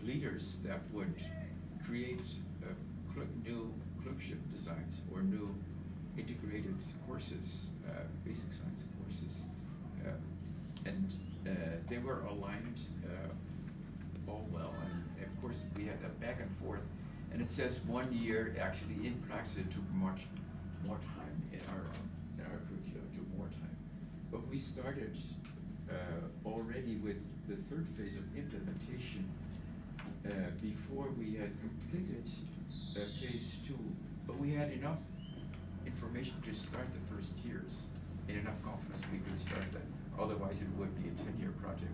leaders that would create new clerkship designs or new integrated courses, basic science courses, and they were aligned all well. And of course, we had a back and forth. And it says 1 year. Actually, in practice, it took much more time in our curriculum. It took more time. But we started already with the third phase of implementation before we had completed phase 2. But we had enough information to start the first years, and enough confidence we could start that. Otherwise, it would be a 10-year project.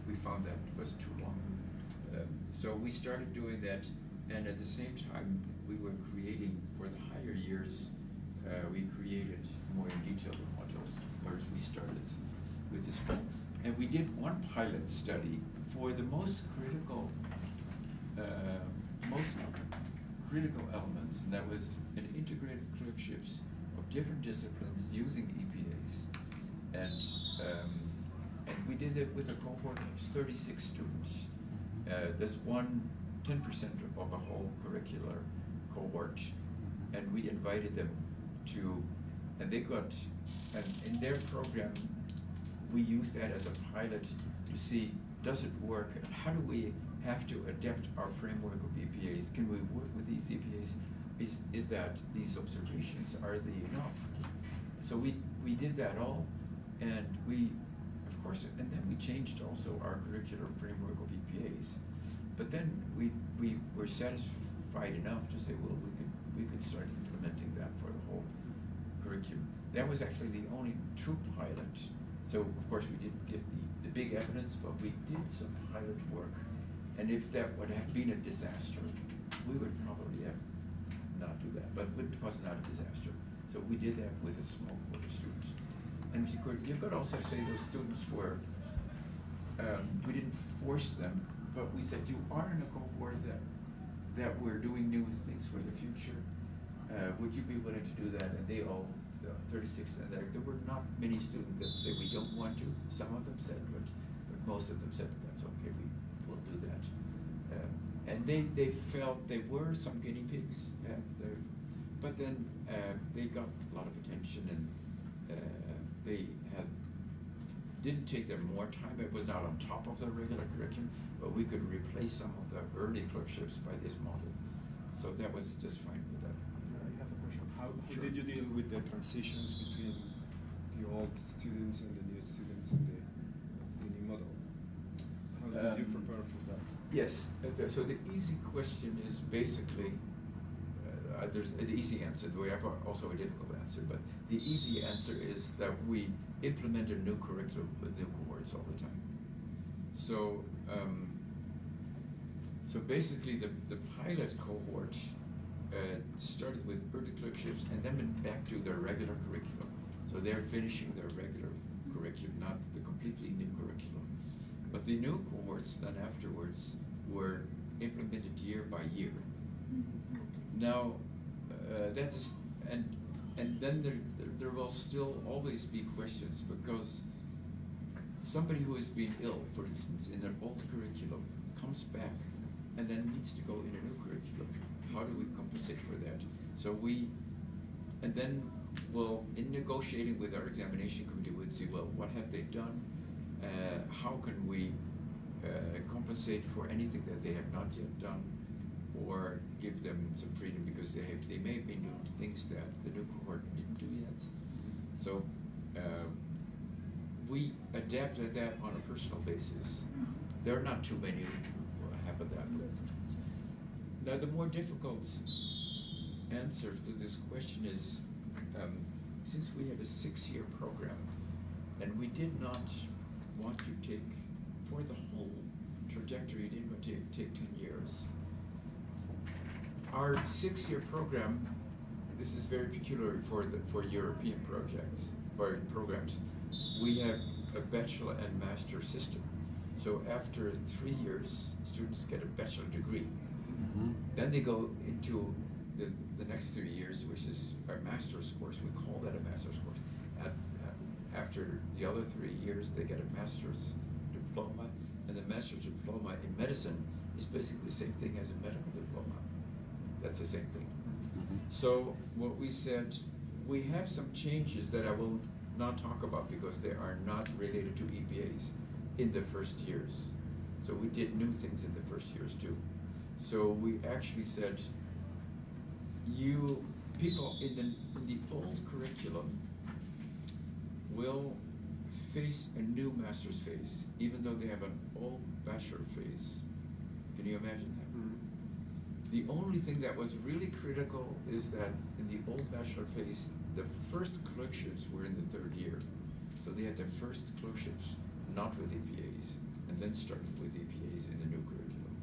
We found that was too long. So we started doing that, and at the same time, we were creating for the higher years. We created more in detail the modules, whereas we started with this one. And we did one pilot study for the most critical elements, and that was an integrated clerkships of different disciplines using EPAs. And we did it with a cohort of 36 students. That's 10% of a whole curricular cohort, and we invited them to, and they got, and in their program, we used that as a pilot to see, does it work, and how do we have to adapt our framework of EPAs? Can we work with these EPAs? Is that these observations, are they enough? So we did that all, and we, of course, and then we changed also our curricular framework of EPAs. But then we were satisfied enough to say, well, we could start implementing that for the whole curriculum. That was actually the only true pilot. So of course we didn't get the big evidence, but we did some pilot work. And if that would have been a disaster, we would probably have not do that. But it was not a disaster. So we did that with a small group of students. And you could also say those students were, we didn't force them, but we said, you are in a cohort that we're doing new things for the future. Would you be willing to do that? And they all, 36, and there were not many students that said we don't want to. Some of them said, but most of them said that's okay, we will do that. And they felt they were some guinea pigs, but then they got a lot of attention, and they didn't take them more time. It was not on top of the regular curriculum, but we could replace some of the early clerkships by this model. So that was just fine with that. I have a question. How Sure. did you deal with the transitions between the old students and the new students in the new model? How did you prepare for that? Yes. So the easy question is basically, there's the easy answer. We have also a difficult answer, but the easy answer is that we implement a new curriculum with new cohorts all the time. So, so basically, the pilot cohort started with early clerkships and then went back to their regular curriculum. So they're finishing their regular curriculum, not the completely new curriculum. But the new cohorts then afterwards were implemented year by year. Now, that is, and then there will still always be questions, because somebody who has been ill, for instance, in their old curriculum, comes back and then needs to go in a new curriculum. How do we compensate for that? So and then we'll, in negotiating with our examination committee, we'd see, well, what have they done? How can we compensate for anything that they have not yet done, or give them some freedom because they may have been doing things that the new cohort didn't do yet. So we adapted that on a personal basis. There are not too many who happen that way. Now the more difficult answer to this question is, since we have a 6-year program, and we did not want to take, for the whole trajectory, didn't want to take 10 years. Our 6-year program, this is very peculiar for European projects or programs. We have a bachelor and master system. So after 3 years, students get a bachelor degree. Then they go into the next 3 years, which is our master's course. We call that a master's course. After the other 3 years, they get a master's diploma, And the master's diploma in medicine is basically the same thing as a medical diploma. That's the same thing. So what we said, we have some changes that I will not talk about because they are not related to EPAs in the first years. So we did new things in the first years too. So we actually said, you people in the old curriculum will face a new master's phase, even though they have an old bachelor phase. Can you imagine that? The only thing that was really critical is that in the old bachelor phase, the first clerkships were in the third year. So they had their first clerkships not with EPAs, and then started with EPAs in the new curriculum,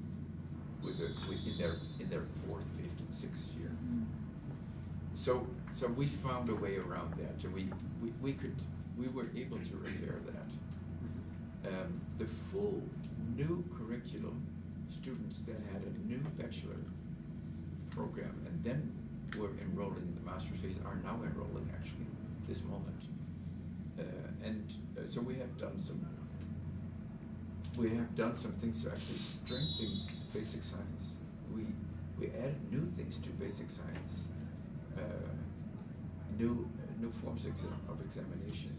in their fourth, fifth, and sixth year. So we found a way around that, and we were able to repair that. The full new curriculum students that had a new bachelor program and then were enrolling in the master's phase are now enrolling actually this moment. So we have done some things to actually strengthen basic science. We added new things to basic science, new forms of examination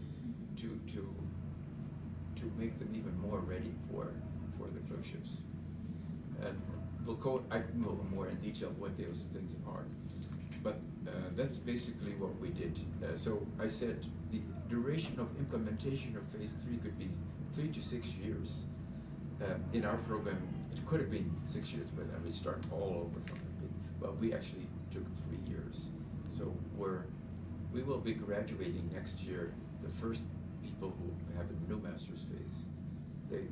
to make them even more ready for the clerkships. And I can go more in detail what those things are, but that's basically what we did. So I said the duration of implementation of phase 3 could be 3 to 6 years. In our program, it could have been 6 years, but then we start all over from the beginning. Well, we actually took 3 years. So we will be graduating next year the first people who have a new master's phase.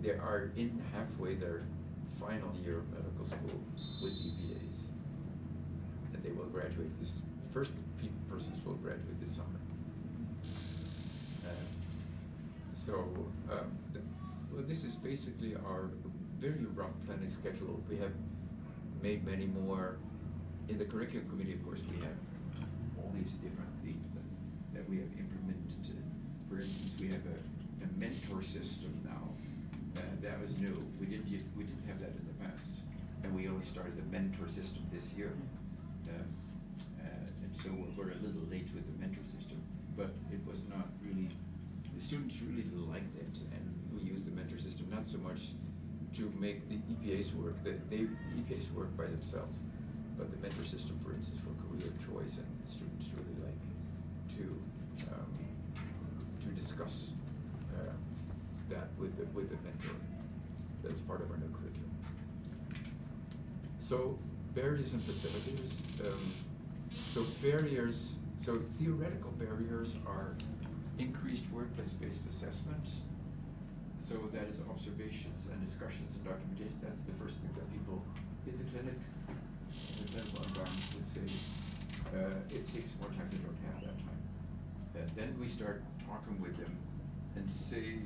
They are in halfway their final year of medical school with EPAs, and they will graduate this. First persons will graduate this summer. Well, this is basically our very rough planning schedule. We have made many more. In the curriculum committee, of course, we have all these different things that we have implemented. For instance, we have a mentor system now. That was new. We didn't have that in the past, and we only started the mentor system this year. And so we're a little late with the mentor system, but it was not really. The students really liked it, and we used the mentor system not so much to make the EPAs work. The EPAs work by themselves, but the mentor system, for instance, for career choice, and the students really like to discuss that with the mentor. That's part of our new curriculum. So barriers and facilitators. So theoretical barriers are increased workplace-based assessment. So that is observations and discussions and documentation. That's the first thing that people in the clinics, in the clinical environment would say. It takes more time, they don't have that time. And then we start talking with them and say,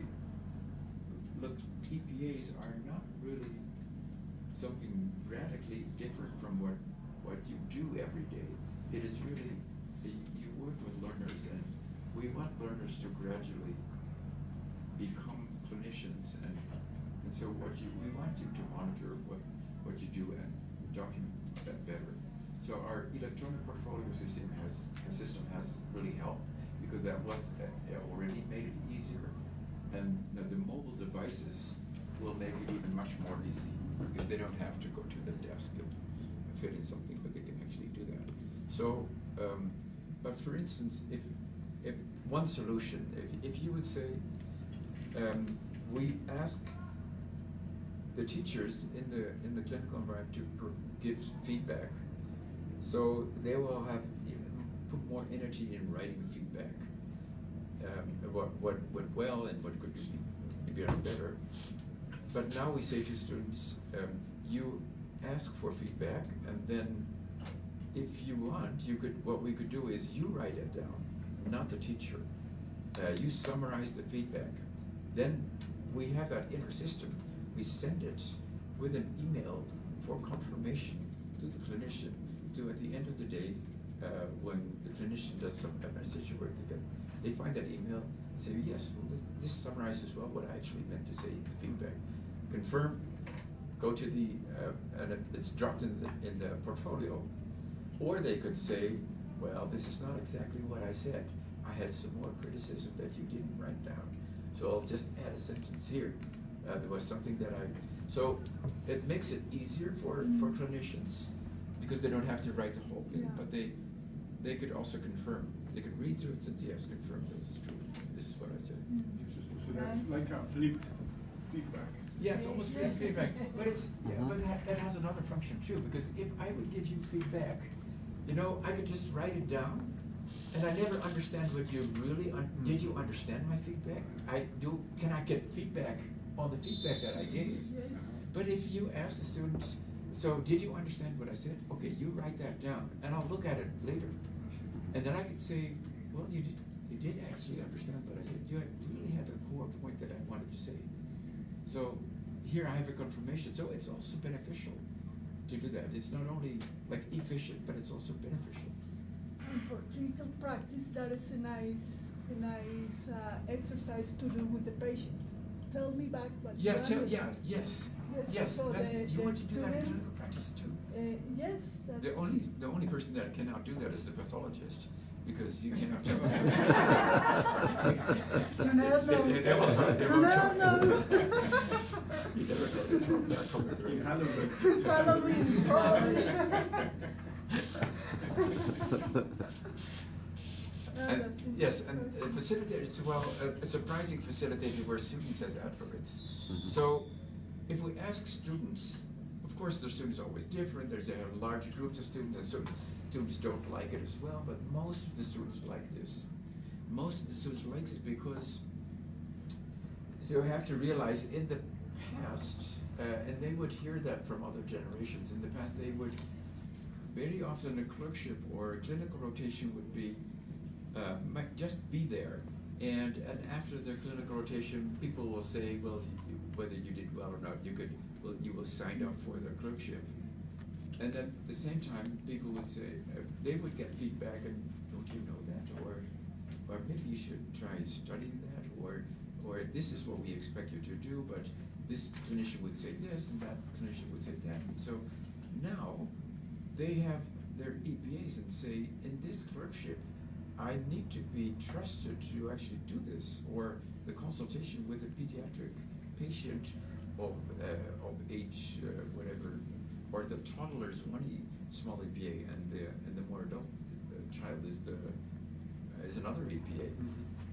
look, EPAs are not really something radically different from what you do every day. It is really, you work with learners, and we want learners to gradually become clinicians, and so we want you to monitor what you do and document that better. So our electronic portfolio system has really helped, because that already made it easier, and the mobile devices will make it even much more easy, because they don't have to go to the desk and fill in something, but they can actually do that. So, but for instance, if one solution, if you would say, we ask the teachers in the clinical environment to give feedback, so they will have put more energy in writing feedback, what went well and what could be done better. But now we say to students, you ask for feedback, and then if you want, what we could do is you write it down, not the teacher. You summarize the feedback. Then we have that inner system. We send it with an email for confirmation to the clinician. So at the end of the day, when the clinician does some administration work, they find that email, say, yes, well, this summarizes well what I actually meant to say in the feedback. confirm, go to the, and it's dropped in the portfolio. Or they could say, well, this is not exactly what I said. I had some more criticism that you didn't write down. So I'll just add a sentence here. There was something that so it makes it easier for clinicians because they don't have to write the whole thing, but they could also confirm. They could read through it and say, yes, confirm this is true. This is what I said. Interesting. So that's like a flipped feedback. Yeah, it's almost flipped feedback, but that has another function too, because if I would give you feedback, you know, I could just write it down, and I never understand what you really, did you understand my feedback? Can I get feedback on the feedback that I gave? Yes. But if you ask the students, so did you understand what I said? Okay, you write that down, and I'll look at it later. And then I could say, well, you did actually understand what I said. You really had the core point that I wanted to say. So here I have a confirmation. So it's also beneficial to do that. It's not only like efficient, but it's also beneficial. And for clinical practice, that is a nice exercise to do with the patient. Tell me back what you understand. Yes. So You want to do that in student, clinical practice too. Yes, that's The only person that cannot do that is the pathologist, because you cannot tell You never know. They won't You never know. You never know. In Halloween. Halloween, Polish. And That's yes, and interesting. facilitators, well, a surprising facilitator were students as advocates. So if we ask students, of course the students are always different, there's large groups of students, and certain students don't like it as well, but most of the students like this. Most of the students like this because so you have to realize in the past, and they would hear that from other generations, in the past they would, very often a clerkship or a clinical rotation would be, might just be there. And after the clinical rotation, people will say, well, whether you did well or not, you will sign up for the clerkship. And at the same time, people would say, they would get feedback, and don't you know that? Or maybe you should try studying that, or this is what we expect you to do, but this clinician would say this, and that clinician would say that. And so now, they have their EPAs and say, in this clerkship, I need to be trusted to actually do this, or the consultation with a pediatric patient of age whatever, or the toddler is one small EPA, and the more adult child is another EPA,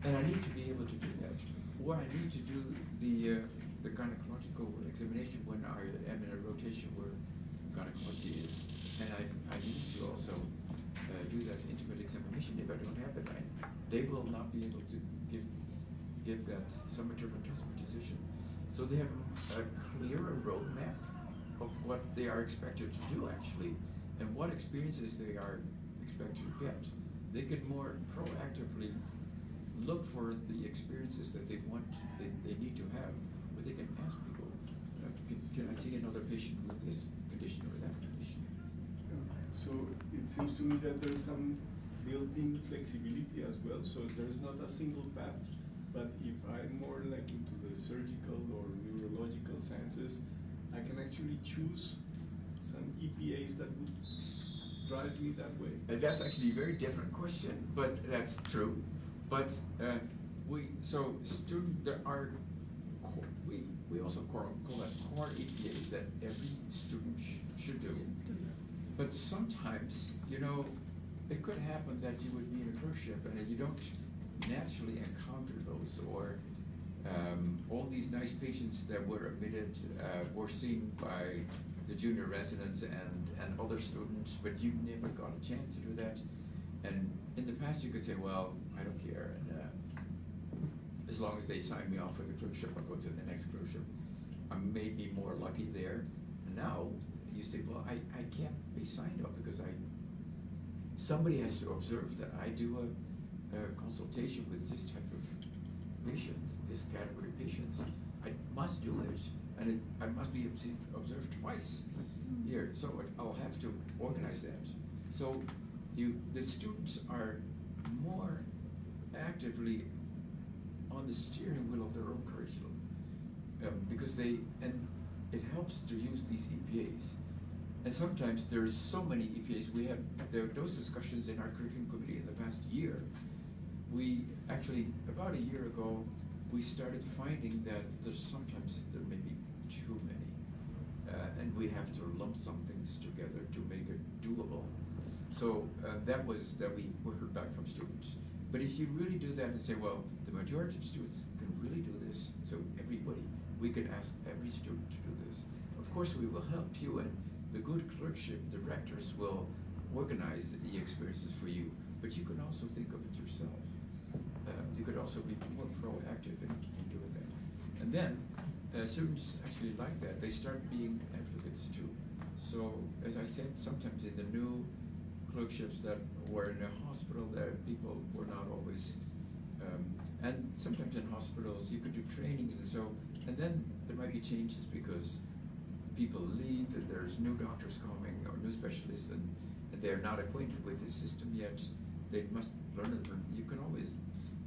and I need to be able to do that, or I need to do the gynecological examination when I am in a rotation where gynecology is, and I need to also do that intimate examination. If I don't have it, they will not be able to give that summative adjustment decision. So they have a clearer roadmap of what they are expected to do actually, and what experiences they are expected to get. They could more proactively look for the experiences that they need to have, where they can ask people, can I see another patient with this condition or that condition? So it seems to me that there's some built-in flexibility as well. So there's not a single path, but if I'm more like into the surgical or neurological sciences, I can actually choose some EPAs that would drive me that way. That's actually a very different question, but that's true. But there are we also call that core EPAs that every student should do. But sometimes, it could happen that you would be in a clerkship and you don't naturally encounter those, or all these nice patients that were admitted were seen by the junior residents and other students, but you never got a chance to do that. And in the past you could say, well, I don't care, and as long as they sign me off for the clerkship, I'll go to the next clerkship. I may be more lucky there. And now you say, well, I can't be signed up because somebody has to observe that I do a consultation with this type of patients, this category of patients. I must do it, and I must be observed twice here. So I'll have to organize that. So the students are more actively on the steering wheel of their own curriculum. because it helps to use these EPAs. And sometimes there's so many EPAs. There are those discussions in our curriculum committee in the past year. We actually, about a year ago, we started finding that there may be too many. And we have to lump some things together to make it doable. So that we heard back from students. But if you really do that and say, well, the majority of students can really do this, so we can ask every student to do this. Of course, we will help you, and the good clerkship directors will organize the experiences for you, but you can also think of it yourself. You could also be more proactive in doing that. And then students actually like that. They start being advocates too. So as I said, sometimes in the new clerkships that were in a hospital, there people were not always, and sometimes in hospitals you could do trainings and then there might be changes because people leave and there's new doctors coming or new specialists and they're not acquainted with the system yet. They must learn it. You can always,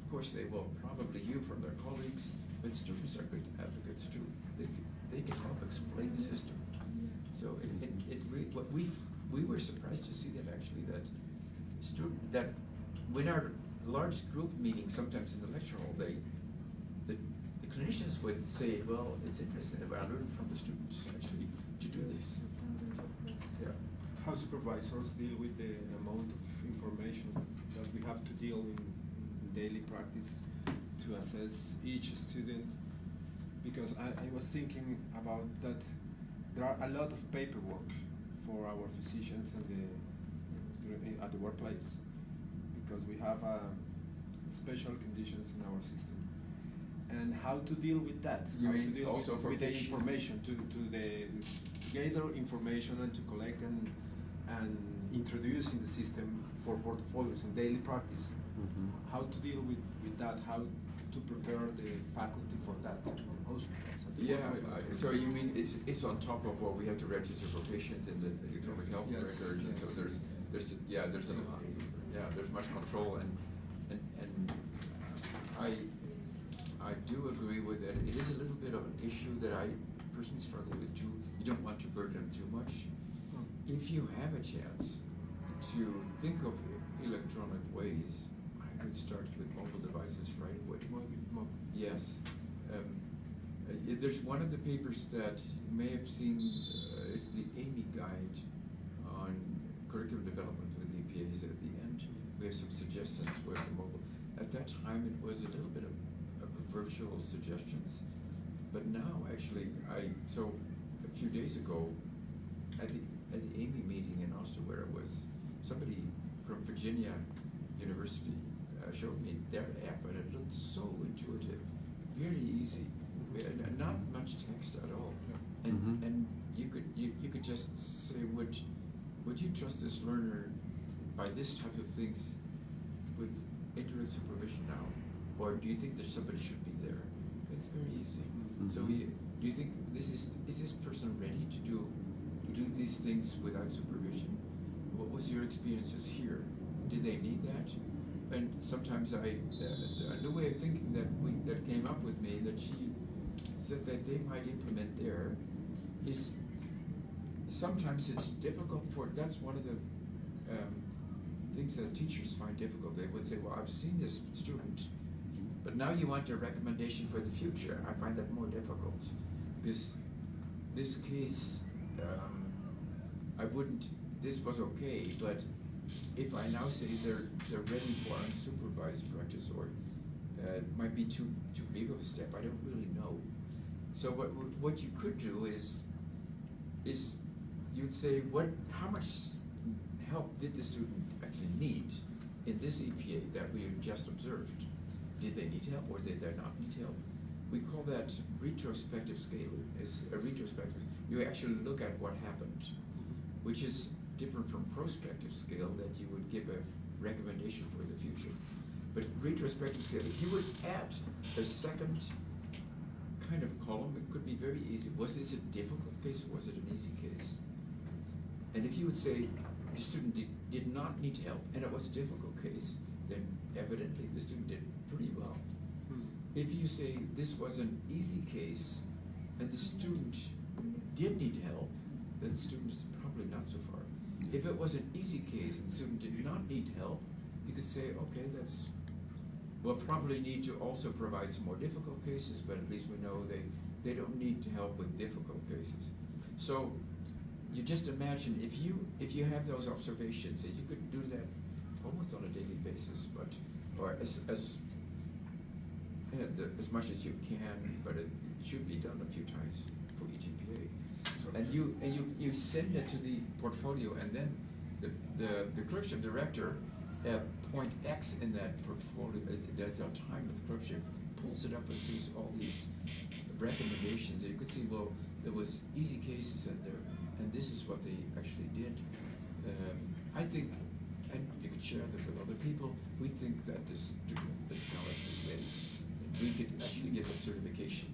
of course, they will probably hear from their colleagues, but students are good advocates too. They can help explain the system. So we were surprised to see that actually that when our large group meetings sometimes in the lecture hall, the clinicians would say, well, it's interesting, but I learned from the students actually to do this. Yeah. How supervisors deal with the amount of information that we have to deal in daily practice to assess each student? Because I was thinking about that there are a lot of paperwork for our physicians at the workplace because we have special conditions in our system. And how to deal with that? You how mean to deal also for with the patients? information to gather information and to collect and introduce in the system for portfolios in daily practice. Mm-hmm. How to deal with that? How to prepare the faculty for that? Hospitals. Yeah, so you mean it's on top of what we have to register for patients in the electronic health Yes, records, and so yes. there's a lot, there's much control and I do agree with that. It is a little bit of an issue that I personally struggle with too. You don't want to burden them too much. If you have a chance to think of electronic ways, I would start with mobile devices right away. Yes. There's one of the papers that you may have seen, it's the AMY guide on curriculum development with the EPAs. At the end, we have some suggestions with the mobile. At that time, it was a little bit of virtual suggestions, but now actually, so a few days ago, at the AMY meeting in Austin, where it was, somebody from Virginia University showed me their app, and it looked so intuitive, very easy. Not much text at all, and you could just say, would you trust this learner by this type of things with indirect supervision now, or do you think that somebody should be there? It's very easy. Mm-hmm. So do you think is this person ready to do these things without supervision? What was your experiences here? Did they need that? And sometimes a new way of thinking that came up with me that she said that they might implement there is sometimes it's difficult that's one of the things that teachers find difficult. They would say, well, I've seen this student, but now you want a recommendation for the future. I find that more difficult because this case, this was okay, but if I now say they're ready for unsupervised practice or it might be too big of a step, I don't really know. So what you could do is you'd say how much help did the student actually need in this EPA that we just observed? Did they need help or did they not need help? We call that retrospective scaling. It's a retrospective. You actually look at what happened, which is different from prospective scale that you would give a recommendation for the future. But retrospective scale, if you would add a second kind of column, it could be very easy. Was this a difficult case or was it an easy case? And if you would say the student did not need help and it was a difficult case, then evidently the student did pretty well. If you say this was an easy case and the student did need help, then the student is probably not so far. If it was an easy case and the student did not need help, you could say, okay, we'll probably need to also provide some more difficult cases, but at least we know they don't need to help with difficult cases. So you just imagine if you have those observations, that you could do that almost on a daily basis, or as much as you can, but it should be done a few times for each EPA. And you send it to the portfolio, and then the clerkship director at point X in that portfolio, at the time of the clerkship, pulls it up and sees all these recommendations. And you could see, well, there was easy cases in there, and this is what they actually did. I think, and you could share this with other people, we think that this knowledge is ready. And we could actually get a certification.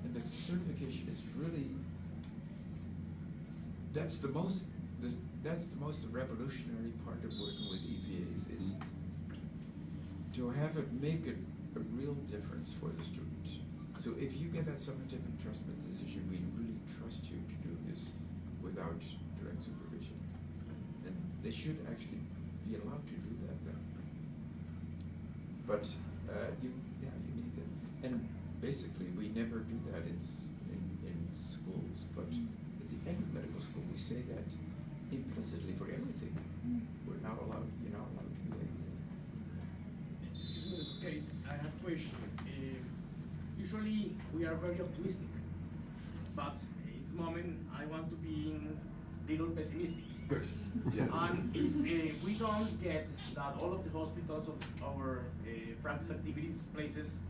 And the certification is really, that's the most revolutionary part of working with EPAs, is to have it make a real difference for the students. So if you get that summative entrustment decision, we really trust you to do this without direct supervision. And they should actually be allowed to do that then. But you need that. And basically we never do that in schools, but at the end of medical school we say that implicitly for everything. You're not allowed to do everything. Excuse me, Kate, I have a question. Usually we are very optimistic, but it's moment I want to be a little pessimistic. Good. Yeah. And if we don't get that all of the hospitals of our practice activities places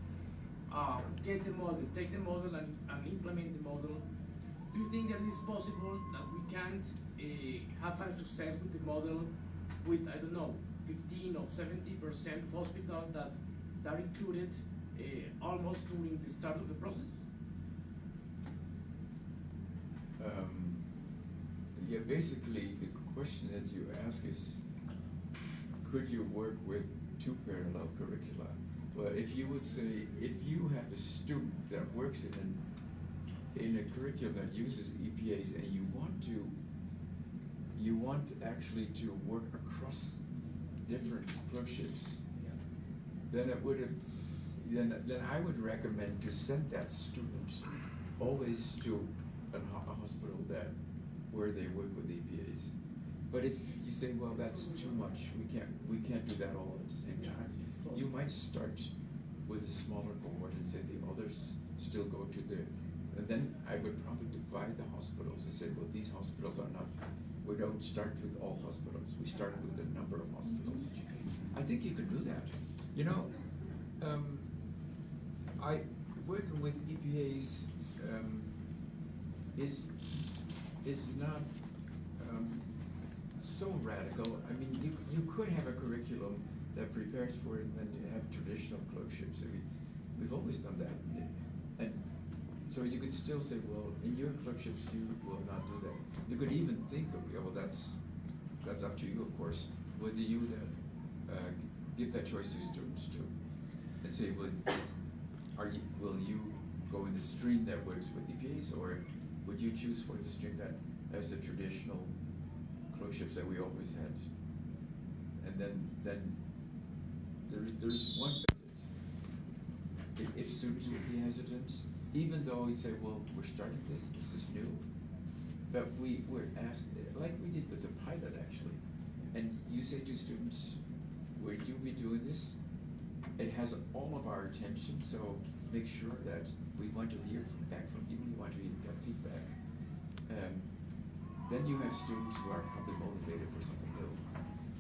get the model, take the model and implement the model, do you think that it is possible that we can't have a success with the model with, I don't know, 15 or 70% of hospitals that are included almost during the start of the process? Yeah, basically the question that you ask is, could you work with two parallel curricula? Well, if you would say, if you have a student that works in a curriculum that uses EPAs and you want actually to work across different clerkships, then it would have, then I would recommend to send that student always to a hospital where they work with EPAs. But if you say, well, that's too much, we can't do that all at the same time, you might start with a smaller cohort and say the others still go to and then I would probably divide the hospitals and say, well, these hospitals are not, we don't start with all hospitals, we start with a number of hospitals. I think you could do that. You know, working with EPAs is not so radical. I mean, you could have a curriculum that prepares for it, and then you have traditional clerkships. I mean, we've always done that, and so you could still say, well, in your clerkships you will not do that. You could even think of, well, that's up to you, of course, whether you give that choice to students too, and say, will you go in the stream that works with EPAs, or would you choose for the stream that has the traditional clerkships that we always had? And then there's one bit. If students would be hesitant, even though we say, well, we're starting this is new, but we're asked, like we did with the pilot actually, and you say to students, would you be doing this? It has all of our attention, so make sure that we want to hear back from you, we want to get feedback. Then you have students who are probably motivated for something new.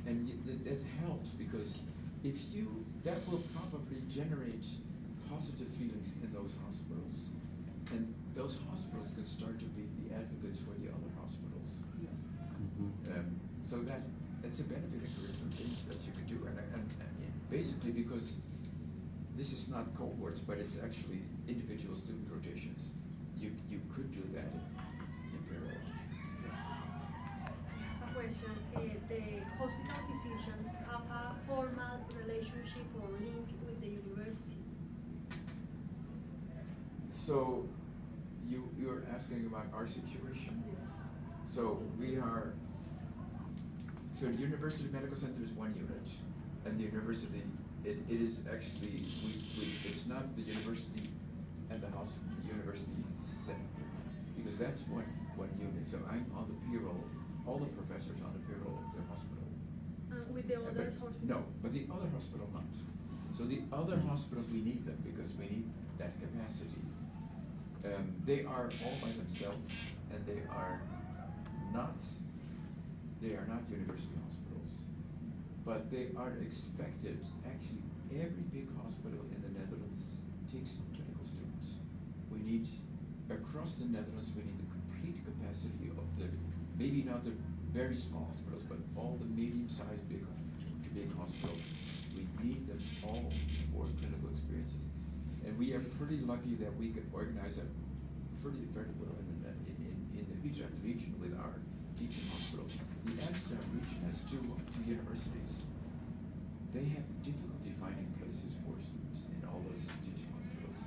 And that helps, because that will probably generate positive feelings in those hospitals. And those hospitals can start to be the advocates for the other hospitals. So it's a benefit of curriculum change that you could do. And basically, because this is not cohorts, but it's actually individual student rotations, you could do that in parallel. A question, the hospital physicians have a formal relationship or link with the university? So asking about our situation. Yes. So so the University Medical Center is one unit, and the university, it is actually, it's not the university and the hospital, the university center, because that's one unit. So I'm on the payroll, all the professors on the payroll of the hospital. With the other But- hospitals? No, but the other hospital not. So the other hospitals, we need them because we need that capacity. They are all by themselves, and they are not university hospitals, but they are expected. Actually, every big hospital in the Netherlands takes clinical students. We need, across the Netherlands, we need the complete capacity of the, maybe not the very small hospitals, but all the medium-sized big hospitals. We need them all for clinical experiences. And we are pretty lucky that we can organize that very well in the Utrecht region with our teaching hospitals. The Amsterdam region has two universities. They have difficulty finding places for students in all those teaching hospitals.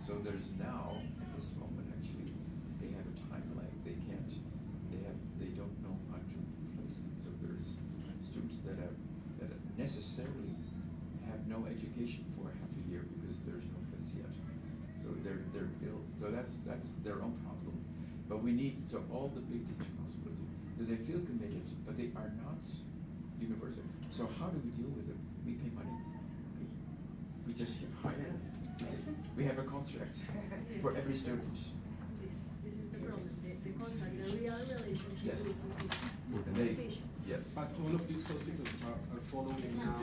So there's now, at this moment actually, they have a time lag. They don't know how to place them. So there's students that necessarily have no education for half a year because there's no place yet. So they're ill. So that's their own problem. But we need, so all the big teaching hospitals, so they feel committed, but they are not universal. So how do we deal with them? We pay money. We just hire. We have a contract for every student. This is the problem, the contract, the real relationship Yes. with And the they- physicians. Yes. But all of these hospitals are following now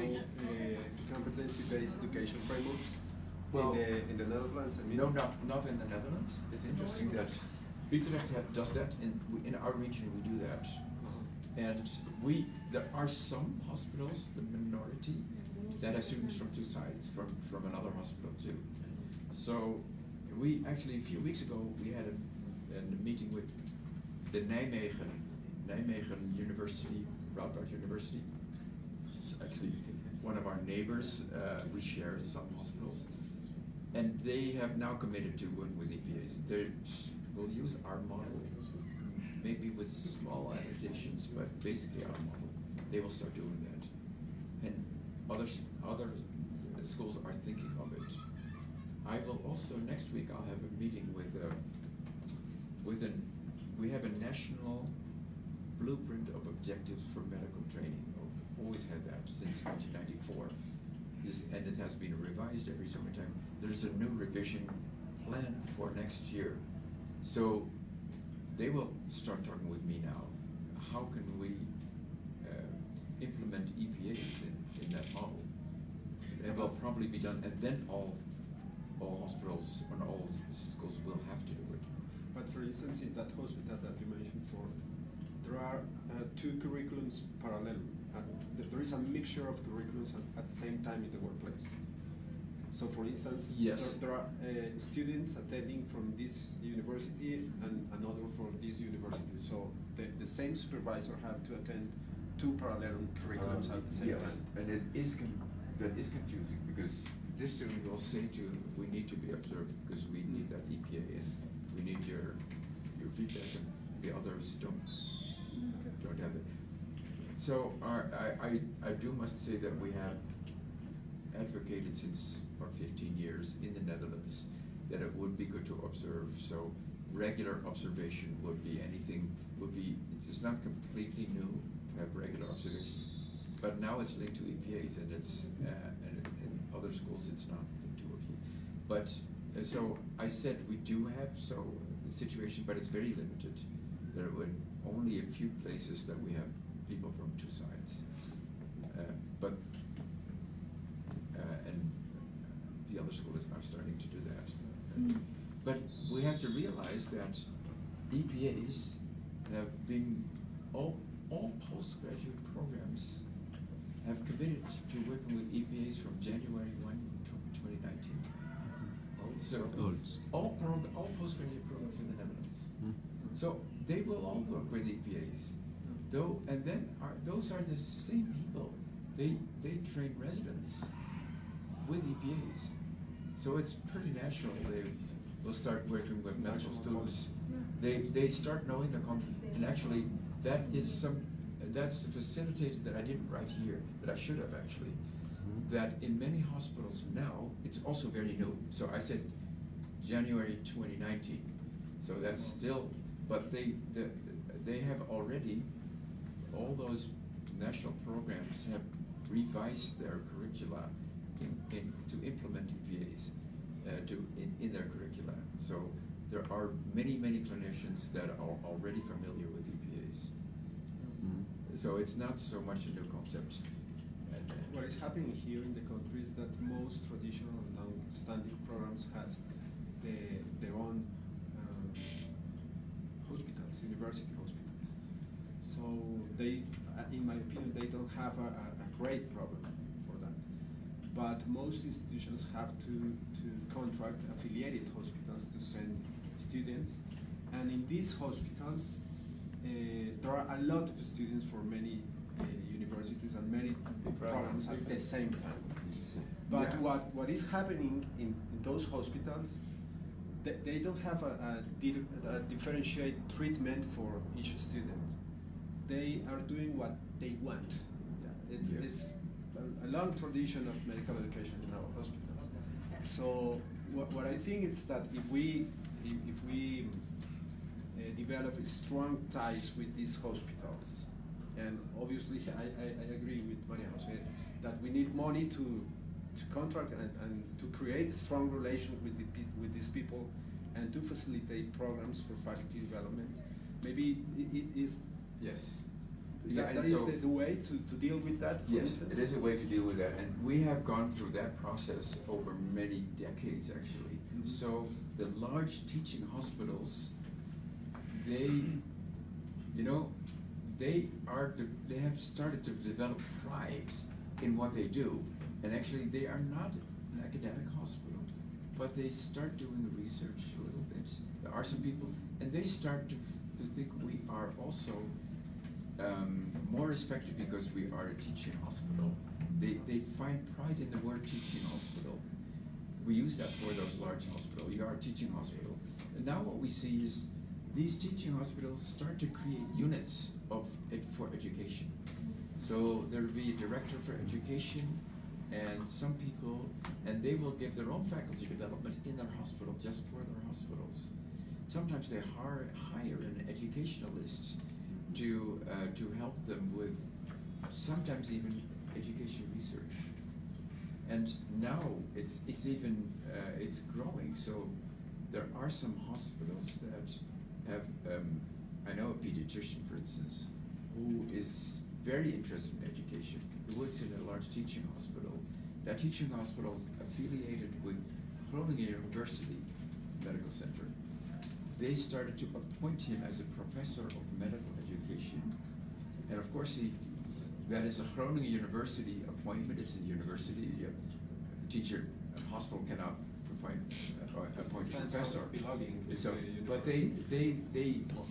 competency-based education frameworks Well, in the Netherlands. I mean, No, not in the Netherlands. It's interesting that Utrecht does that, and in our region we do that. And there are some hospitals, the minority, that have students from two sides, from another hospital too. So we actually, a few weeks ago, we had a meeting with the Nijmegen University, Radboud University. It's actually one of our neighbors. We share some hospitals. And they have now committed to work with EPAs. They will use our model, maybe with small adaptations, but basically our model. They will start doing that. And other schools are thinking of it. I will also, next week, I'll have a meeting we have a national blueprint of objectives for medical training. We've always had that since 1994. And it has been revised every summertime. There's a new revision planned for next year. So they will start talking with me now. How can we implement EPAs in that model? It will probably be done, and then all hospitals and all schools will have to do it. But for instance, in that hospital that you mentioned before, there are two curriculums parallel. There is a mixture of curriculums at the same time in the workplace. So for instance, Yes. there are students attending from this university and another from this university. So the same supervisor have to attend two parallel curriculums at the same Yes, time. and that is confusing because this student will say we need to be observed because we need that EPA and we need your feedback, and the others don't have it. So I must say that we have advocated since about 15 years in the Netherlands that it would be good to observe. So regular observation it's not completely new to have regular observation, but now it's linked to EPAs, and and in other schools it's not linked to EPA. But so I said we do have the situation, but it's very limited. There are only a few places that we have people from two sides, and the other school is now starting to do that. But we have to realize that EPAs have been, all postgraduate programs have committed to working with EPAs from January 1, 2019. So all postgraduate programs in the Netherlands. So they will all work with EPAs. Those are the same people. They train residents with EPAs. So it's pretty natural they will start working with medical students They start knowing the and actually, that's facilitated that I didn't write here, but I should have actually. That in many hospitals now, it's also very new. So I said January 2019. So that's still, but they have already, all those national programs have revised their curricula to implement EPAs in their curricula. So there are many clinicians that are already familiar with EPAs. So it's not so much a new concept. What is happening here in the country is that most traditional and long-standing programs has their own hospitals, university hospitals. So they, in my opinion, they don't have a great problem for that. But most institutions have to contract affiliated hospitals to send students, and in these hospitals, there are a lot of students for many universities and many programs at the same time. But Yeah. what is happening in those hospitals, they don't have a differentiated treatment for each student. They are doing what they want. Yes. It's a long tradition of medical education in our hospitals. So what I think is that if we develop strong ties with these hospitals, and obviously I agree with Maria Jose that we need money to contract and to create a strong relation with these people and to facilitate programs for faculty development. Maybe it is Yes. that and is so- the way to deal with that, for Yes, instance? it is a way to deal with that, and we have gone through that process over many decades, actually. Mhm. So the large teaching hospitals, they have started to develop pride in what they do, and actually they are not an academic hospital, but they start doing research a little bit. There are some people, and they start to think we are also more respected because we are a teaching hospital. They find pride in the word teaching hospital. We use that for those large hospitals. You are a teaching hospital. And now what we see is these teaching hospitals start to create units for education. So there will be a director for education and some people, and they will give their own faculty development in their hospital just for their hospitals. Sometimes they hire an educationalist to help them with sometimes even education research. And now it's growing. So there are some hospitals that have I know a pediatrician, for instance, who is very interested in education. He works in a large teaching hospital. That teaching hospital is affiliated with Groningen University Medical Center. They started to appoint him as a professor of medical education. And of course, that is a Groningen University appointment. It's a university. A teacher, a hospital cannot appoint a Sense professor. of belonging to So, the but they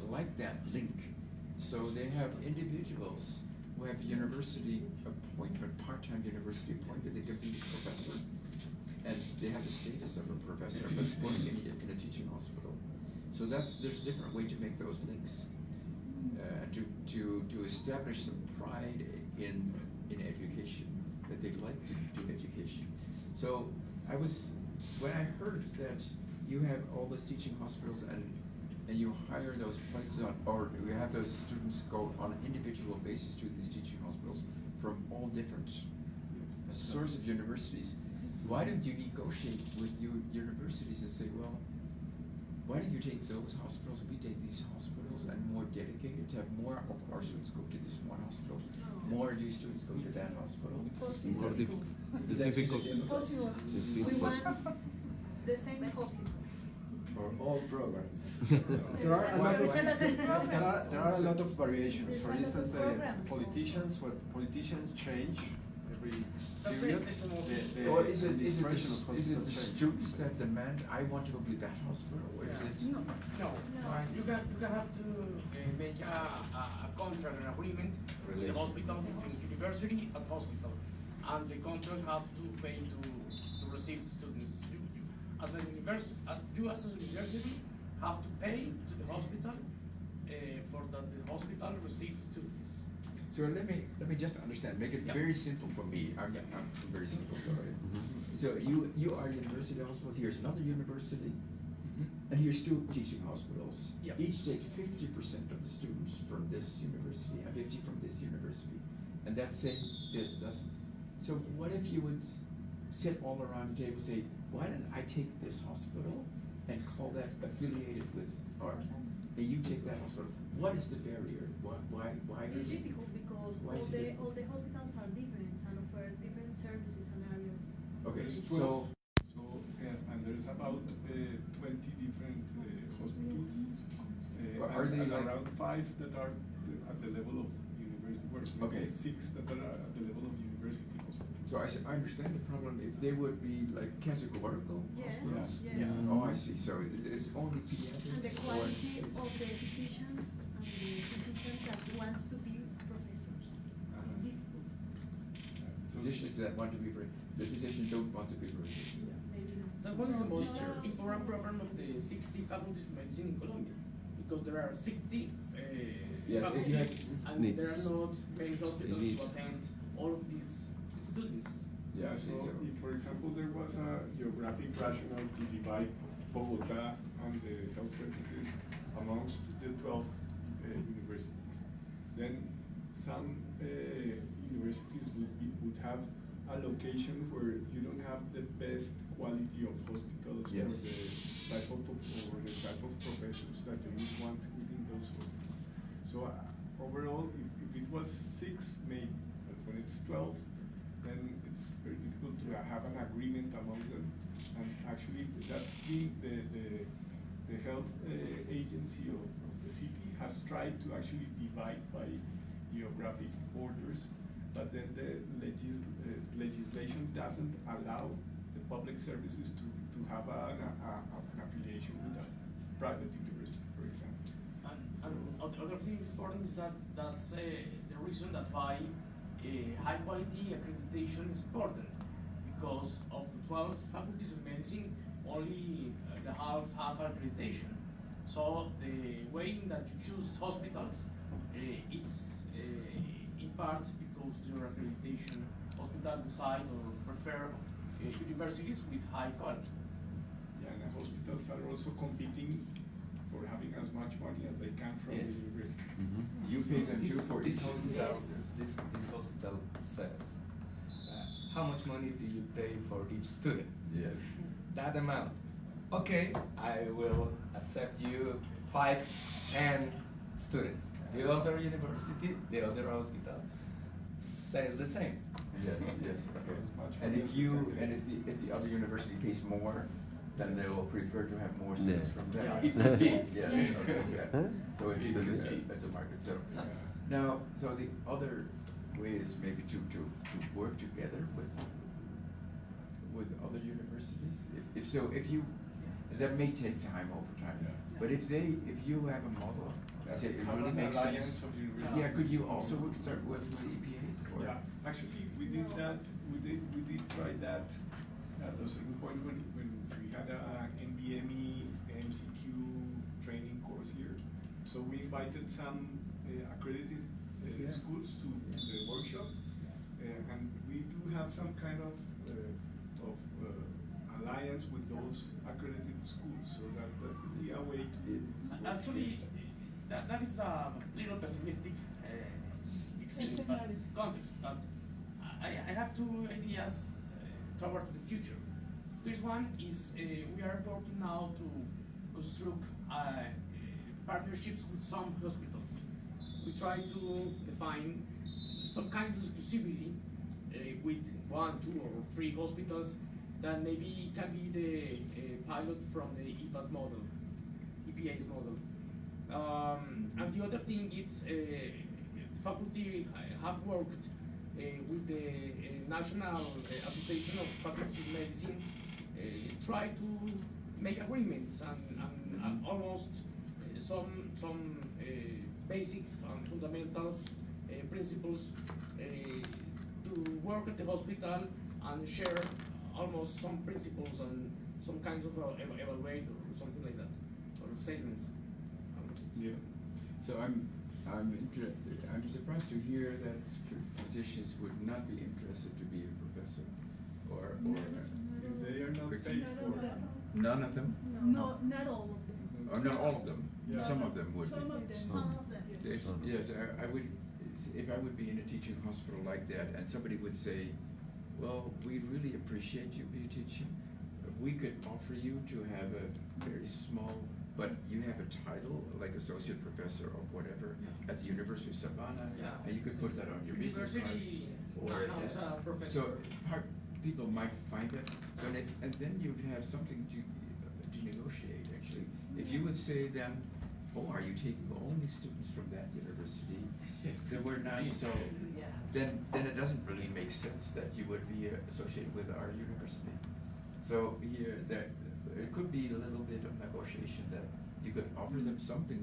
like that link. So they have individuals who have university appointment, part-time university appointment. They can be a professor, and they have the status of a professor, but working in a teaching hospital. So there's a different way to make those links, to establish some pride in education, that they like to do education. So when I heard that you have all those teaching hospitals and you hire those places or you have those students go on an individual basis to these teaching hospitals from all different sorts of universities, why don't you negotiate with your universities and say, well, why don't you take those hospitals, we take these hospitals, and more dedicated, to have more of our students go to this one hospital, more of your students go to that hospital. More it's difficult. Impossible. It's We impossible. want the same hospitals. For all programs. There are a lot of Representative programs. there are a lot of variations. For Representative instance, the programs politicians, when politicians change every That's period, very small. the Or is it administration of the hospitals change. students that demand, I want to go to that hospital, or is it? No. No, you can have to make a contract, an agreement with the hospital, between university and hospital, and the contract have to pay to receive the students. As a university, have to pay to the hospital for that the hospital receives students. So let me just understand, make it Yeah. very simple for me. I'm very simple, sorry. So you are University Hospital, here's another university, and here's two teaching hospitals. Yeah. Each take 50% of the students from this university and 50 from this university. And that same bit doesn't. So what if you would sit all around the table and say, why don't I take this hospital and call that affiliated with ours? And you take that hospital. What is the barrier? Why It's does? difficult because Why is it all the difficult? hospitals are different and offer different services and areas. Okay, There's so 12. So, and there's about 20 different hospitals. Are they and like- around 5 that are at the level of university, well, Okay. maybe 6 that are at the level of university hospitals. So I understand the problem if they would be like categorical Yes, hospitals. yes. Oh, I see. So it's only pediatrics And the or quality it's- of the physicians and the physician that wants to be professors is difficult. physicians that want to be the physicians don't want to be professors. Maybe not. That one is the most Teachers. important program of the 60 faculties of medicine in Colombia, because there are 60 Yes, if you faculties, have- and there Needs. are not many hospitals Need. to attend all of these students. Yeah, I see. So, if, for example, there was a geographic rationale to divide Bogota and the health services amongst the 12 universities, then some universities would have a location where you don't have the best quality of hospitals Yes. or the type of professors that you would want within those hospitals. So overall, if it was 6, maybe, but when it's 12, then it's very difficult to have an agreement among them. And actually, that's the health agency of the city has tried to actually divide by geographic borders, but then the legislation doesn't allow the public services to have an affiliation with a private university, for example. And other thing important is that that's the reason that why high quality accreditation is important, because of the 12 faculties of medicine, only the half have accreditation. So the way that you choose hospitals, it's in part because your accreditation hospitals decide or prefer universities with high quality. Yeah, and the hospitals are also competing for having as much money as they can from Yes. the universities. You pay them too for this each hospital. Yes. This hospital says, how much money do you pay for each student? Yes. That amount. Okay, I will accept you 5, 10 students. The other university, the other hospital says the same. Yes, yes, So okay. it's much And more if you, difficult. and if the other university pays more, then they will prefer to have more students Yeah. from them. Yeah. Yes, Yes. okay, yeah. So it's that's a market, so. That's- Now, so the other way is maybe to work together with other universities? If so, if you, that may take time over time, Yeah. but if you have a model, say it Have really an makes alliance sense. of universities. Yeah, could you also start working with EPAs or? Yeah, actually, we did that, we did try that at a certain point when we had a NBME MCQ training course here. So we invited some accredited Yeah. schools to the workshop. And we do have some kind of alliance with those accredited schools, so that could be a way to. Actually, that is a little pessimistic extreme, but Scenario. context. But I have two ideas toward the future. First one is we are working now to construct partnerships with some hospitals. We try to define some kind of exclusivity with 1, 2, or 3 hospitals that maybe can be the pilot from the EPA's model, EPA's model. And the other thing is faculty have worked with the National Association of Faculties of Medicine, try to make agreements and almost some basic and fundamentals principles to work at the hospital and share almost some principles and some kinds of evaluate or something like that, or assessments. Yeah. So I'm surprised to hear that physicians would not be interested to be a professor, or If they are not Quick- paid None for. of them. none of them, No, not all of them. or not all of them. Yeah. Some of them would. Some of them. Some of them. Yes. Yes, I would, if I would be in a teaching hospital like that and somebody would say, well, we really appreciate you be teaching. We could offer you to have a very small, but you have a title like associate professor or whatever Yeah. at the University of Savannah. Yeah. And you could put that on your business card. University, Or, no, it's a so professor. people might find that, and then you'd have something to negotiate actually. If you would say then, oh, are you taking only students from that university? Yes. So we're not, so, Yeah. then it doesn't really make sense that you would be associated with our university. So here, it could be a little bit of negotiation that you could offer them something,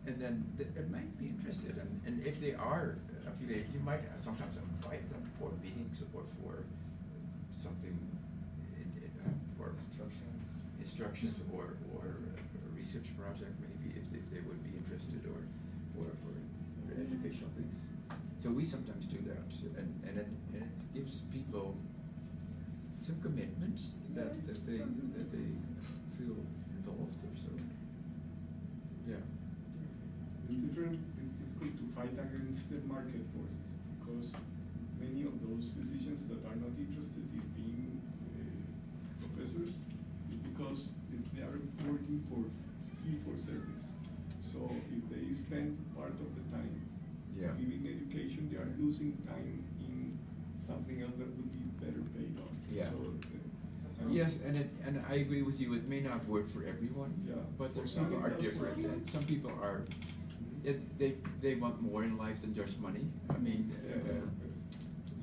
and then it might be interested, and if they are affiliated, you might sometimes invite them for meetings or for something for instructions or a research project maybe if they would be interested or for educational things. So we sometimes do that, and it gives people some commitment that they feel involved or so. Yeah. It's difficult to fight against the market forces because many of those physicians that are not interested in being professors is because they are working for fee for service. So if they spend part of the time Yeah. giving education, they are losing time in something else that would be better paid off. Yeah. So, Yes, and I agree with you. It may not work for everyone. Yeah. But For some some people it are does different, work. and some people are. They want more in life than just money. I mean, Yes, yes.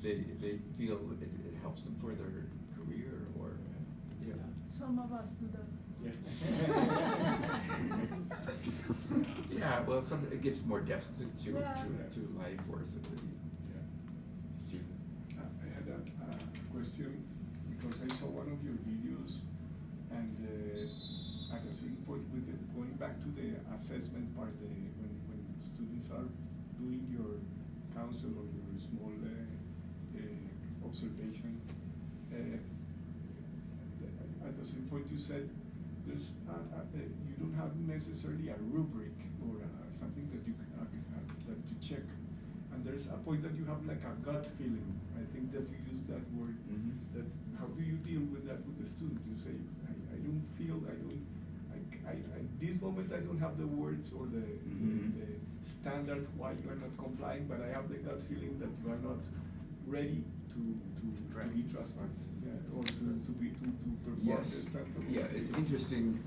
they feel it helps them for their career or yeah. Some of us do that. Yeah. Yeah, well, it gives more depth to Yeah. life or somebody. I had a question because I saw one of your videos, and at a certain point, going back to the assessment part, when students are doing your counsel or your small observation, at a certain point you said there's you don't have necessarily a rubric or something that you check. And there's a point that you have like a gut feeling. I think that you use that word. Mhm. That how do you deal with that with the student? You say, I don't feel, this moment I don't have the words or the standard why you are not complying, but I have the gut feeling that you are not ready to be trusted. Yeah, or to perform Yes, this kind of yeah, it's interesting.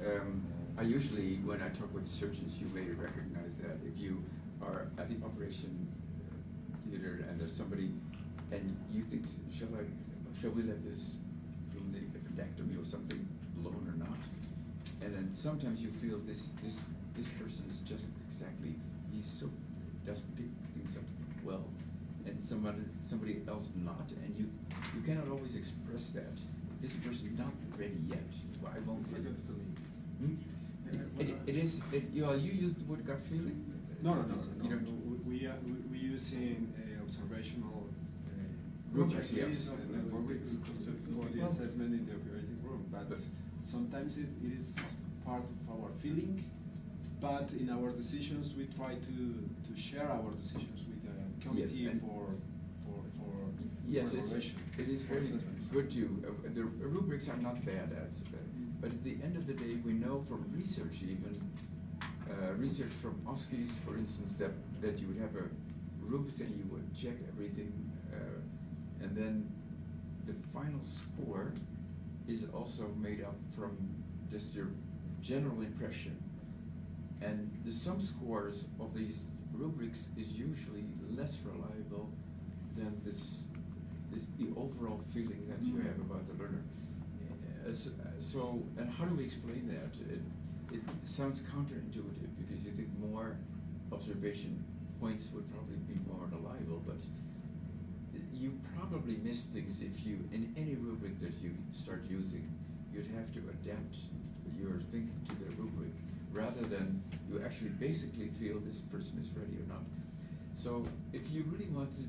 I usually, when I talk with surgeons, you may recognize that if you are at the operation theater and there's somebody, and you think, shall we let this doing the appendectomy or something alone or not? And then sometimes you feel this person is just exactly, doesn't pick things up well, and somebody else not, and you cannot always express that. This person not ready yet. Well, I won't It's a say gut it. feeling. It is. You use the word gut feeling. No. You don't. We using observational Rubrics, rubrics, yes. rubrics for the assessment in the operating room. But sometimes it is part of our feeling. But in our decisions, we try to share our decisions with the committee Yes, and- for Yes, evaluation, it is for very assessment. good to. The rubrics are not bad at, but at the end of the day, we know from research, even research from OSCEs, for instance, that you would have a rubric and you would check everything, and then the final score is also made up from just your general impression. And the sum scores of these rubrics is usually less reliable than the overall feeling that you have about the learner. So, and how do we explain that? It sounds counterintuitive because you think more observation points would probably be more reliable, but you probably miss things if you, in any rubric that you start using, you'd have to adapt your thinking to the rubric. rather than you actually basically feel this person is ready or not. So if you really want to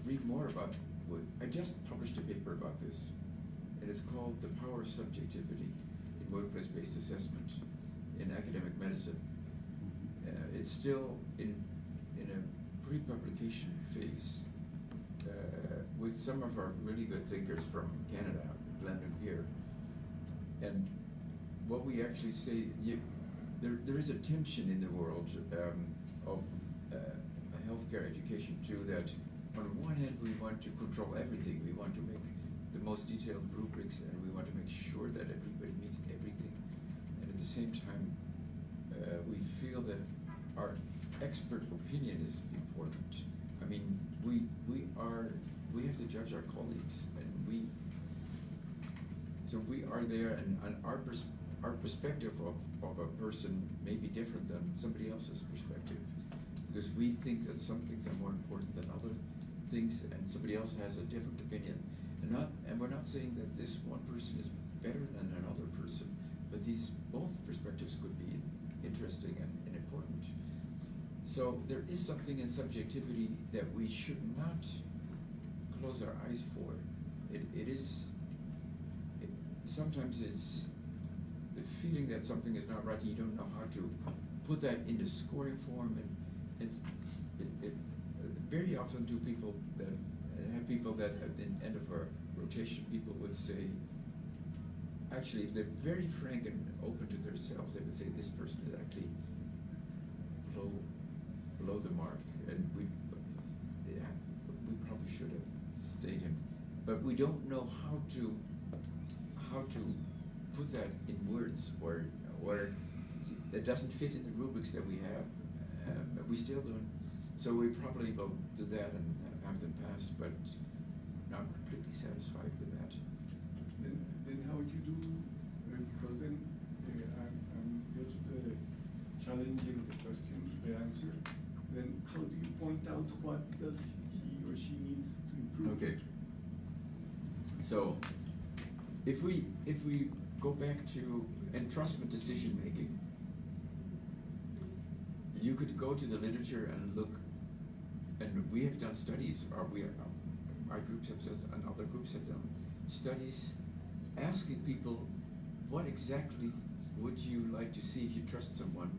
read more about what, I just published a paper about this, and it's called The Power of Subjectivity in Workplace-Based Assessment in Academic Medicine. It's still in a pre-publication phase with some of our really good thinkers from Canada, Glenn Nugier. And what we actually say, there is a tension in the world of healthcare education too, that on one hand we want to control everything, we want to make the most detailed rubrics, and we want to make sure that everybody meets everything, and at the same time we feel that our expert opinion is important. I mean, we have to judge our colleagues, and we are there, and our perspective of a person may be different than somebody else's perspective, because we think that some things are more important than other things, and somebody else has a different opinion. And we're not saying that this one person is better than another person, but both perspectives could be interesting and important. So there is something in subjectivity that we should not close our eyes for. Sometimes it's the feeling that something is not right, and you don't know how to put that into scoring form, and very often to people that at the end of our rotation, people would say, actually, if they're very frank and open to themselves, they would say this person is actually below the mark, and we probably should have stayed him, but we don't know how to put that in words, or it doesn't fit in the rubrics that we have. We still don't. So we probably will do that and have them pass, but not completely satisfied with that. Then how would you do? Because then I'm just challenging the question, the answer. Then how do you point out what does he or she needs to improve? Okay. So if we go back to entrustment decision making, you could go to the literature and look, and we have done studies, or our groups have done, and other groups have done studies asking people, what exactly would you like to see if you trust someone,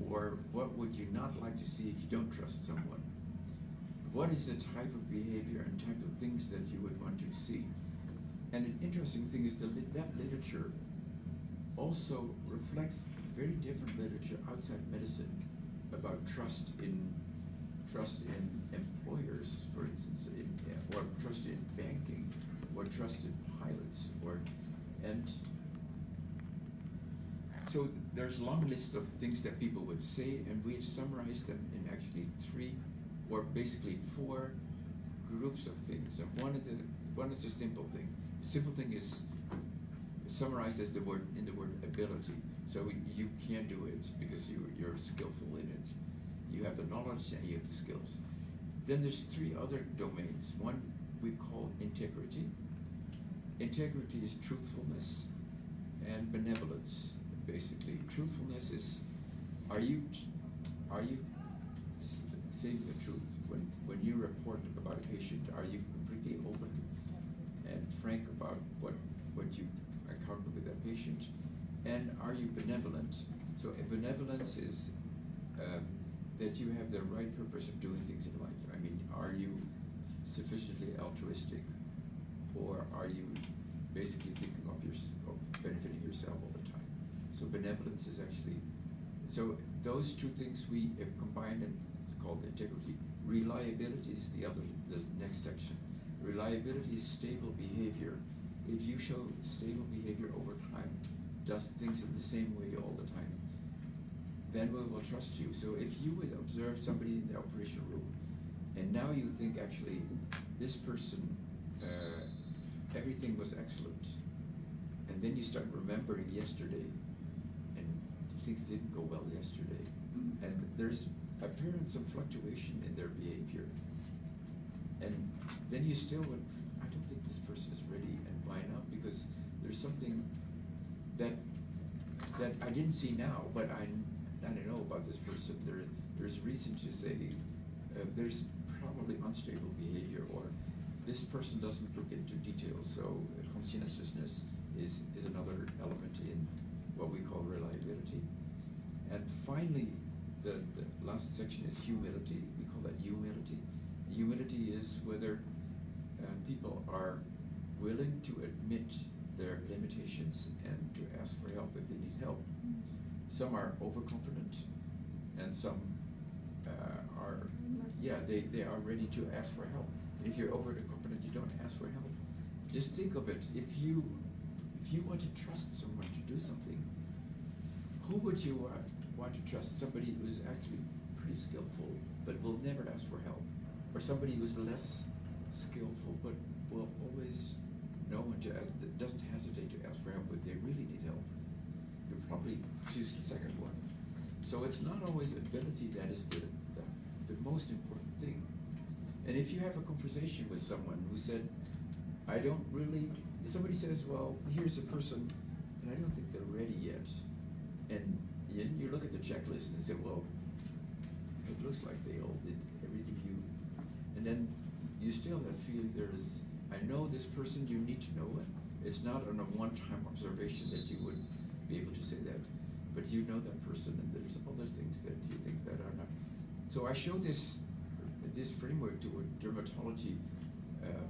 or what would you not like to see if you don't trust someone? What is the type of behavior and type of things that you would want to see? And an interesting thing is that literature also reflects very different literature outside medicine about trust in employers, for instance, or trust in banking, or trust in pilots, and so there's a long list of things that people would say, and we've summarized them in actually 3, or basically 4 groups of things. And one is a simple thing. The simple thing is summarized as in the word ability. So you can do it because you're skillful in it. You have the knowledge and you have the skills. Then there's 3 other domains. One we call integrity. Integrity is truthfulness and benevolence. Basically, truthfulness is, are you saying the truth when you report about a patient? Are you completely open and frank about what you encountered with that patient? And are you benevolent? So benevolence is that you have the right purpose of doing things in life. I mean, are you sufficiently altruistic, or are you basically thinking of benefiting yourself all the time? So benevolence is actually, so those 2 things we have combined, and it's called integrity. Reliability is the next section. Reliability is stable behavior. If you show stable behavior over time, does things in the same way all the time, then we will trust you. So if you would observe somebody in the operation room, and now you think actually this person, everything was excellent, and then you start remembering yesterday, and things didn't go well yesterday, and there's apparent some fluctuation in their behavior, and then you still would, I don't think this person is ready, and why not? Because there's something that that I didn't see now, but I know about this person. There's reason to say there's probably unstable behavior, or this person doesn't look into details. So conscientiousness is another element in what we call reliability. And finally, the last section is humility. We call that humility. Humility is whether people are willing to admit their limitations and to ask for help if they need help. Some are overconfident, and some are, they are ready to ask for help. If you're overconfident, you don't ask for help. Just think of it. If you want to trust someone to do something, who would you want to trust? Somebody who's actually pretty skillful but will never ask for help, or somebody who's less skillful but will always know and doesn't hesitate to ask for help if they really need help? You'll probably choose the second one. So it's not always ability that is the most important thing. And if you have a conversation with someone who said, somebody says, well, here's a person, and I don't think they're ready yet. And you look at the checklist and say, well, it looks like they all did everything and then you still have feel I know this person, you need to know it. It's not on a one-time observation that you would be able to say that, but you know that person, and there's other things that you think that are not. So I showed this framework to a dermatology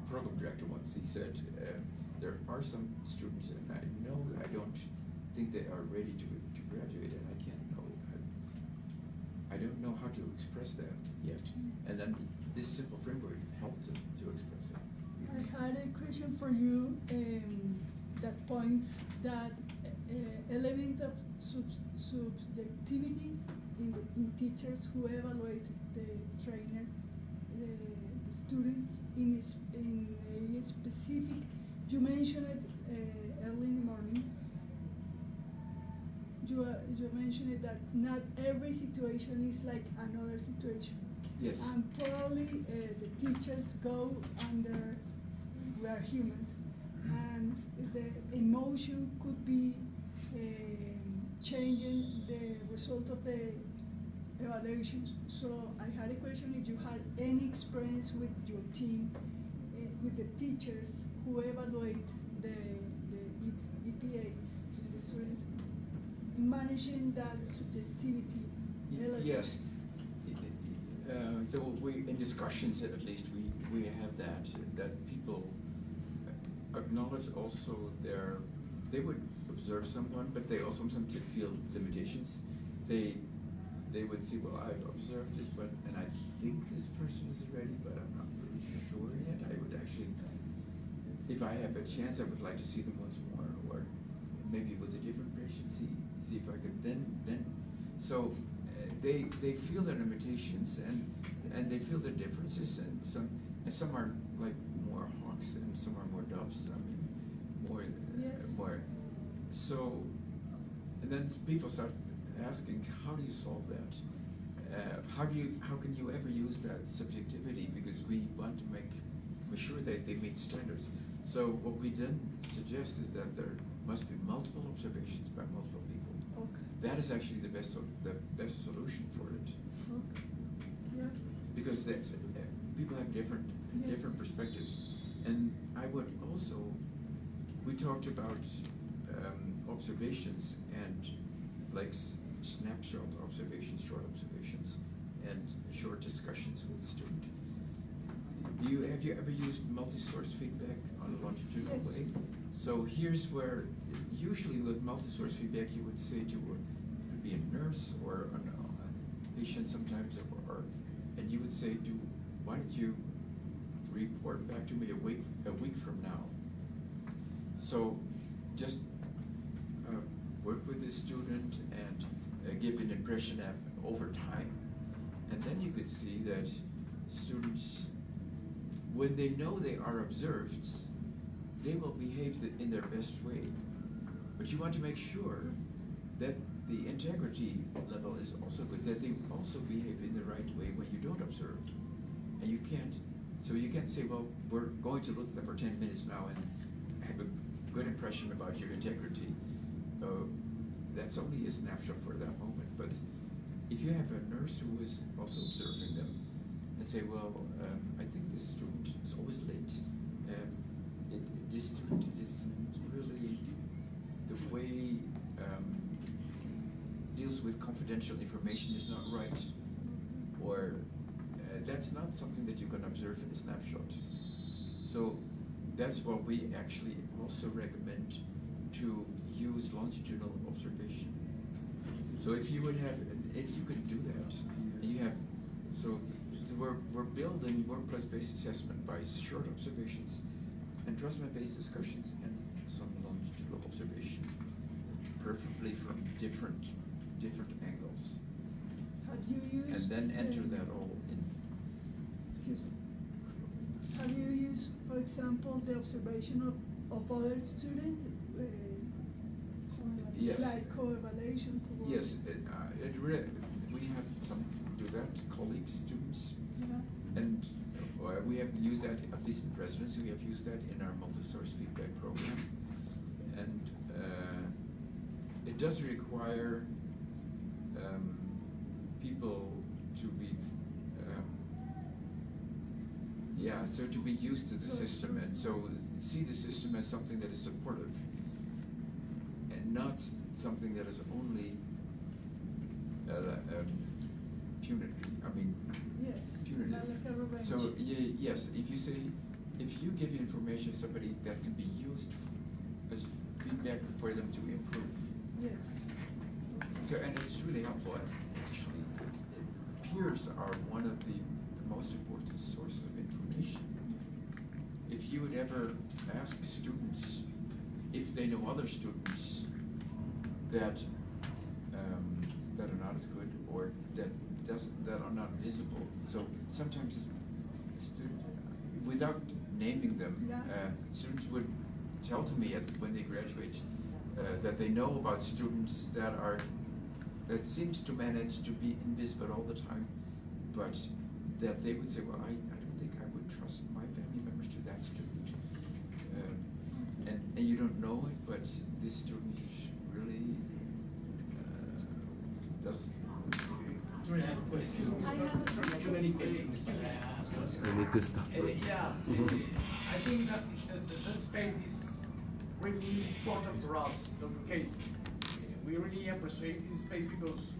program director once. He said, there are some students, and I know I don't think they are ready to graduate, and I can't know. I don't know how to express that yet. And then this simple framework helped them to express it. I had a question for you that points that element of subjectivity in teachers who evaluate the trainer, the students in a specific. You mentioned it early in the morning. You mentioned it that not every situation is like another situation. Yes. And probably the teachers go under, we are humans, and the emotion could be changing the result of the evaluations. So I had a question if you had any experience with your team, with the teachers who evaluate the EPAs, the students, managing that subjectivity. Yes. So in discussions, at least we have that people acknowledge also they would observe someone, but they also sometimes feel limitations. They would say, well, I've observed this, and I think this person is ready, but I'm not really sure yet. I would actually, if I have a chance, I would like to see them once more, or maybe with a different patient, see if I could then. So they feel their limitations, and they feel the differences, and some are like more hawks, and some are more doves. I mean, more. So, and then people start asking, how do you solve that? How can you ever use that subjectivity? Because we want to make sure that they meet standards. So what we then suggest is that there must be multiple observations by multiple people. Okay. That is actually the best solution for it. Okay. Yeah. Because people have different perspectives, and I would also, we talked about observations and like snapshot observations, short observations, and short discussions with the student. Have you ever used multi-source feedback on a longitudinal Yes. way? So here's where, usually with multi-source feedback, you would say to it could be a nurse or a patient sometimes, and you would say, why don't you report back to me a week from now? So just work with the student and give an impression over time. And then you could see that students, when they know they are observed, they will behave in their best way. But you want to make sure that the integrity level is also good, that they also behave in the right way when you don't observe. And you can't say, well, we're going to look at them for 10 minutes now and have a good impression about your integrity. that's only a snapshot for that moment. But if you have a nurse who is also observing them and say, well, I think this student is always late. This student is really the way deals with confidential information is not right, or that's not something that you can observe in a snapshot. So that's what we actually also recommend, to use longitudinal observation. So if you would have, if you could do that, you have, so we're building workplace-based assessment by short observations and Drossman-based discussions and some longitudinal observation, preferably from different angles. Have you used? And then enter that all in. Excuse me. Have you used, for example, the observation of other students? Yes. Like co-evaluation. Yes, we have some do that, colleagues, students, Yeah. and we have used that, at least in residency, we have used that in our multi-source feedback program. And it does require people to be, so to be used to the system, and so see the system as something that is supportive and not something that is only punitive. I mean, Yes. punitive. Like a revenge. So yes, if you give information to somebody that can be used as feedback for them to improve. Yes. So, and it's really helpful. And actually, peers are one of the most important sources of information. If you would ever ask students if they know other students that are not as good, or that are not visible. So sometimes students, without naming them, Yeah. Students would tell to me when they graduate that they know about students that seems to manage to be invisible all the time, but that they would say, well, I don't think I would trust my family members to that student. And you don't know it, but this student really does. Sorry, I have a question. I have a Too many questions. I need to stop. I think that that space is really important for us, Dr. Kate. We really appreciate this space because